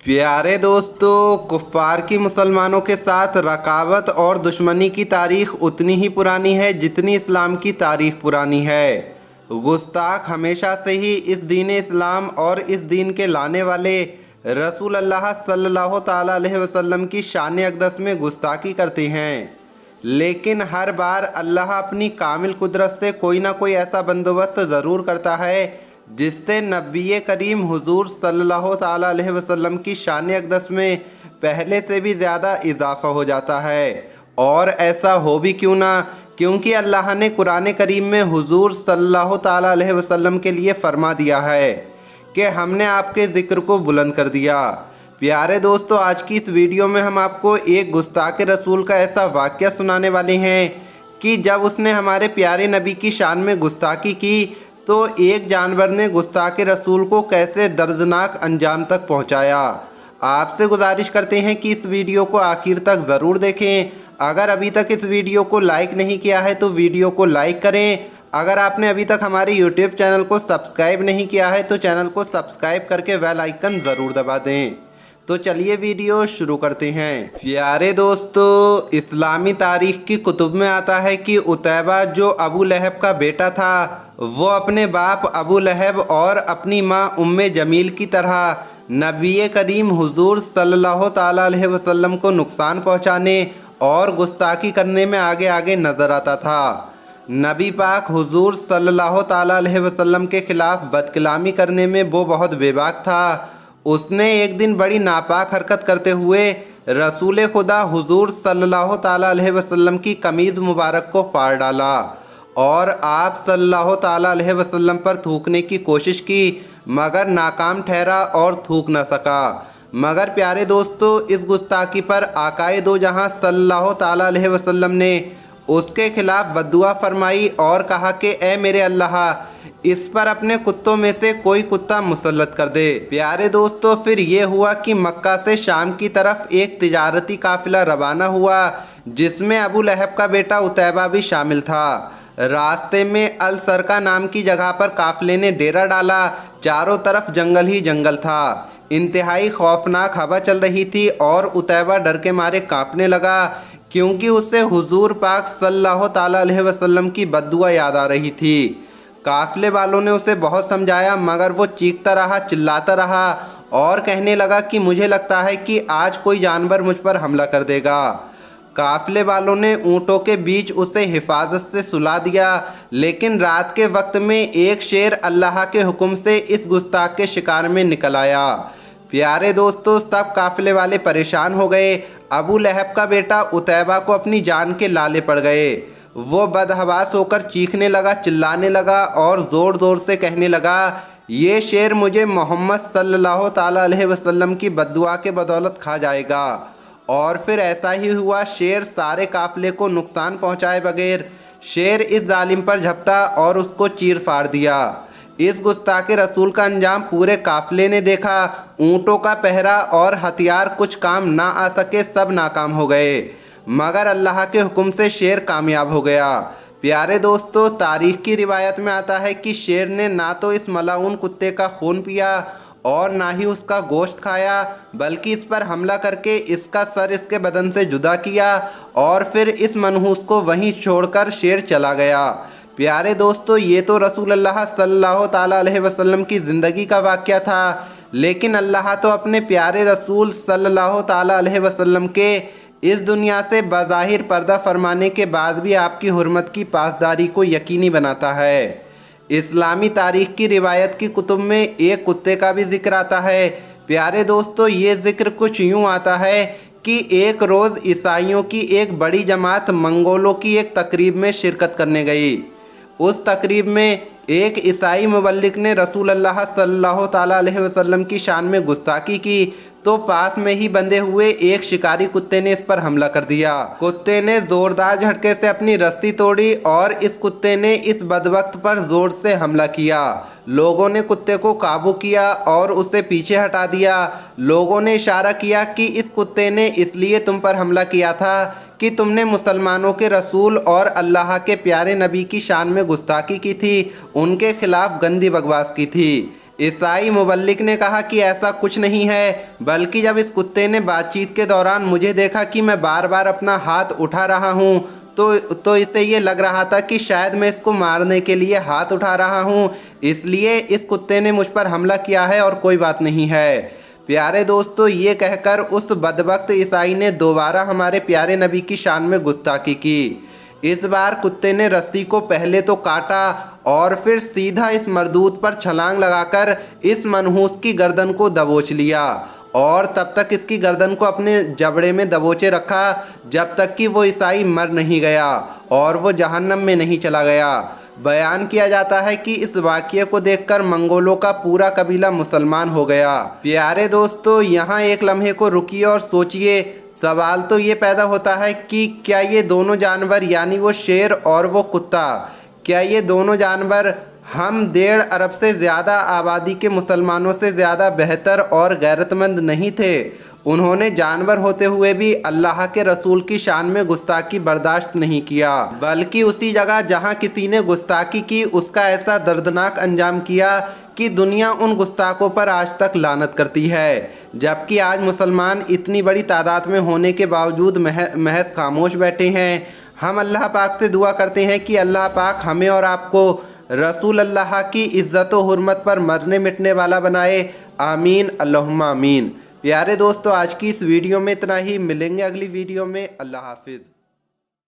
प्यारे दोस्तों, कुफ़ार की मुसलमानों के साथ रकावत और दुश्मनी की तारीख़ उतनी ही पुरानी है जितनी इस्लाम की तारीख़ पुरानी है। गुस्ताख हमेशा से ही इस दीन इस्लाम और इस दीन के लाने वाले रसूल अल्लाह सल्लल्लाहु ताला अलैहि वसल्लम की शान अक़दस में गुस्ताखी करते हैं, लेकिन हर बार अल्लाह अपनी कामिल कुदरत से कोई ना कोई ऐसा बंदोबस्त ज़रूर करता है जिससे नबी करीम हुजूर सल्लल्लाहु ताला अलैहि वसल्लम की शान अक़दस में पहले से भी ज़्यादा इजाफ़ा हो जाता है। और ऐसा हो भी क्यों ना, क्योंकि अल्लाह ने कुरान करीम में हुजूर सल्लल्लाहु ताला अलैहि वसल्लम के लिए फरमा दिया है कि हमने आपके ज़िक्र को बुलंद कर दिया। प्यारे दोस्तों, आज की इस वीडियो में हम आपको एक गुस्ताख रसूल का ऐसा वाक़या सुनाने वाले हैं कि जब उसने हमारे प्यारे नबी की शान में गुस्ताखी की तो एक जानवर ने गुस्ताख रसूल को कैसे दर्दनाक अंजाम तक पहुंचाया। आपसे गुजारिश करते हैं कि इस वीडियो को आखिर तक ज़रूर देखें। अगर अभी तक इस वीडियो को लाइक नहीं किया है तो वीडियो को लाइक करें। अगर आपने अभी तक हमारे यूट्यूब चैनल को सब्सक्राइब नहीं किया है तो चैनल को सब्सक्राइब करके बेल आइकन ज़रूर दबा दें। तो चलिए वीडियो शुरू करते हैं। प्यारे दोस्तों, इस्लामी तारीख़ की कुतुब में आता है कि उतैबा जो अबू लहब का बेटा था, वो अपने बाप अबू लहब और अपनी माँ उम्मे जमील की तरह नबी करीम हुजूर सल्लल्लाहु ताला अलैहि वसल्लम को नुकसान पहुँचाने और गुस्ताखी करने में आगे आगे नज़र आता था। नबी पाक हुजूर सल्लल्लाहु ताला अलैहि वसल्लम के ख़िलाफ़ बदकलामी करने में वो बहुत बेबाक था। उसने एक दिन बड़ी नापाक हरकत करते हुए रसूल खुदा हुजूर सल्लल्लाहु ताला अलैहि वसल्लम की कमीज़ मुबारक को फाड़ डाला और आप सल्लल्लाहु ताला अलैहि वसल्लम पर थूकने की कोशिश की, मगर नाकाम ठहरा और थूक न सका। मगर प्यारे दोस्तों, इस गुस्ताखी पर आकाए दो जहां सल्लल्लाहु ताला अलैहि वसल्लम ने उसके खिलाफ़ बद्दुआ फरमाई और कहा कि ए मेरे अल्लाह, इस पर अपने कुत्तों में से कोई कुत्ता मुसल्लत कर दे। प्यारे दोस्तों, फिर ये हुआ कि मक्का से शाम की तरफ एक तिजारती काफ़िला रवाना हुआ जिसमें अबू लहब का बेटा उतैबा भी शामिल था। रास्ते में अल सरका नाम की जगह पर काफ़िले ने डेरा डाला। चारों तरफ जंगल ही जंगल था। इंतहाई खौफनाक हवा चल रही थी और उतैबा डर के मारे काँपने लगा क्योंकि उससे हुजूर पाक सल्लल्लाहु ताला अलैहि वसल्लम की बद्दुआ याद आ रही थी। काफ़िले वालों ने उसे बहुत समझाया, मगर वो चीखता रहा, चिल्लाता रहा और कहने लगा कि मुझे लगता है कि आज कोई जानवर मुझ पर हमला कर देगा। काफ़िले वालों ने ऊँटों के बीच उसे हिफाजत से सुला दिया, लेकिन रात के वक्त में एक शेर अल्लाह के हुक्म से इस गुस्ताख के शिकार में निकल आया। प्यारे दोस्तों, सब काफ़िले वाले परेशान हो गए। अबू लहब का बेटा उतैबा को अपनी जान के लाले पड़ गए। वो बदहवास होकर चीखने लगा, चिल्लाने लगा और ज़ोर ज़ोर से कहने लगा, ये शेर मुझे मोहम्मद सल्लल्लाहु ताला अलैहि वसल्लम की बद्दुआ के बदौलत खा जाएगा। और फिर ऐसा ही हुआ। शेर सारे काफ़िले को नुकसान पहुंचाए बगैर शेर इस जालिम पर झपटा और उसको चीर फाड़ दिया। इस गुस्ताख रसूल का अंजाम पूरे काफ़िले ने देखा। ऊँटों का पहरा और हथियार कुछ काम ना आ सके, सब नाकाम हो गए, मगर अल्लाह के हुक्म से शेर कामयाब हो गया। प्यारे दोस्तों, तारीख़ की रिवायत में आता है कि शेर ने ना तो इस मलाऊन कुत्ते का खून पिया और ना ही उसका गोश्त खाया, बल्कि इस पर हमला करके इसका सर इसके बदन से जुदा किया और फिर इस मनहूस को वहीं छोड़कर शेर चला गया। प्यारे दोस्तों, ये तो रसूल अल्लाह सल्लल्लाहु ताला अलैहि वसल्लम की ज़िंदगी का वाक़या था, लेकिन अल्लाह तो अपने प्यारे रसूल सल्लल्लाहु ताला अलैहि वसल्लम के इस दुनिया से बज़ाहिर पर्दा फरमाने के बाद भी आपकी हुर्मत की पासदारी को यकीनी बनाता है। इस्लामी तारीख़ की रिवायत की कुतुब में एक कुत्ते का भी ज़िक्र आता है। प्यारे दोस्तों, ये ज़िक्र कुछ यूँ आता है कि एक रोज़ ईसाइयों की एक बड़ी जमात मंगोलों की एक तकरीब में शिरकत करने गई। उस तकरीब में एक ईसाई मुबल्लिग ने रसूल अल्लाह सल्लल्लाहु ताला अलैहि वसल्लम की शान में गुस्ताखी की तो पास में ही बंधे हुए एक शिकारी कुत्ते ने इस पर हमला कर दिया। कुत्ते ने ज़ोरदार झटके से अपनी रस्सी तोड़ी और इस कुत्ते ने इस बदबख्त पर ज़ोर से हमला किया। लोगों ने कुत्ते को काबू किया और उसे पीछे हटा दिया। लोगों ने इशारा किया कि इस कुत्ते ने इसलिए तुम पर हमला किया था कि तुमने मुसलमानों के रसूल और अल्लाह के प्यारे नबी की शान में गुस्ताखी की थी, उनके खिलाफ़ गंदी बकवास की थी। ईसाई मुबल्लिग ने कहा कि ऐसा कुछ नहीं है, बल्कि जब इस कुत्ते ने बातचीत के दौरान मुझे देखा कि मैं बार बार अपना हाथ उठा रहा हूँ तो इसे ये लग रहा था कि शायद मैं इसको मारने के लिए हाथ उठा रहा हूँ, इसलिए इस कुत्ते ने मुझ पर हमला किया है और कोई बात नहीं है। प्यारे दोस्तों, ये कहकर उस बदबख्त ईसाई ने दोबारा हमारे प्यारे नबी की शान में गुस्ताखी की। इस बार कुत्ते ने रस्सी को पहले तो काटा और फिर सीधा इस मरदूद पर छलांग लगाकर इस मनहूस की गर्दन को दबोच लिया और तब तक इसकी गर्दन को अपने जबड़े में दबोचे रखा जब तक कि वो ईसाई मर नहीं गया और वो जहन्नम में नहीं चला गया। बयान किया जाता है कि इस वाक़ये को देखकर मंगोलों का पूरा कबीला मुसलमान हो गया। प्यारे दोस्तों, यहाँ एक लम्हे को रुकिए और सोचिए। सवाल तो ये पैदा होता है कि क्या ये दोनों जानवर यानी वो शेर और वो कुत्ता, क्या ये दोनों जानवर हम 1.5 अरब से ज़्यादा आबादी के मुसलमानों से ज़्यादा बेहतर और गैरतमंद नहीं थे? उन्होंने जानवर होते हुए भी अल्लाह के रसूल की शान में गुस्ताखी बर्दाश्त नहीं किया, बल्कि उसी जगह जहां किसी ने गुस्ताखी की उसका ऐसा दर्दनाक अंजाम किया कि दुनिया उन गुस्ताखों पर आज तक लानत करती है। जबकि आज मुसलमान इतनी बड़ी तादाद में होने के बावजूद महज खामोश बैठे हैं। हम अल्लाह पाक से दुआ करते हैं कि अल्लाह पाक हमें और आपको रसूल अल्लाह की इज़्ज़त व हुर्मत पर मरने मिटने वाला बनाए। आमीन अल्लाहुम्मा आमीन। प्यारे दोस्तों, आज की इस वीडियो में इतना ही। मिलेंगे अगली वीडियो में। अल्लाह हाफिज़।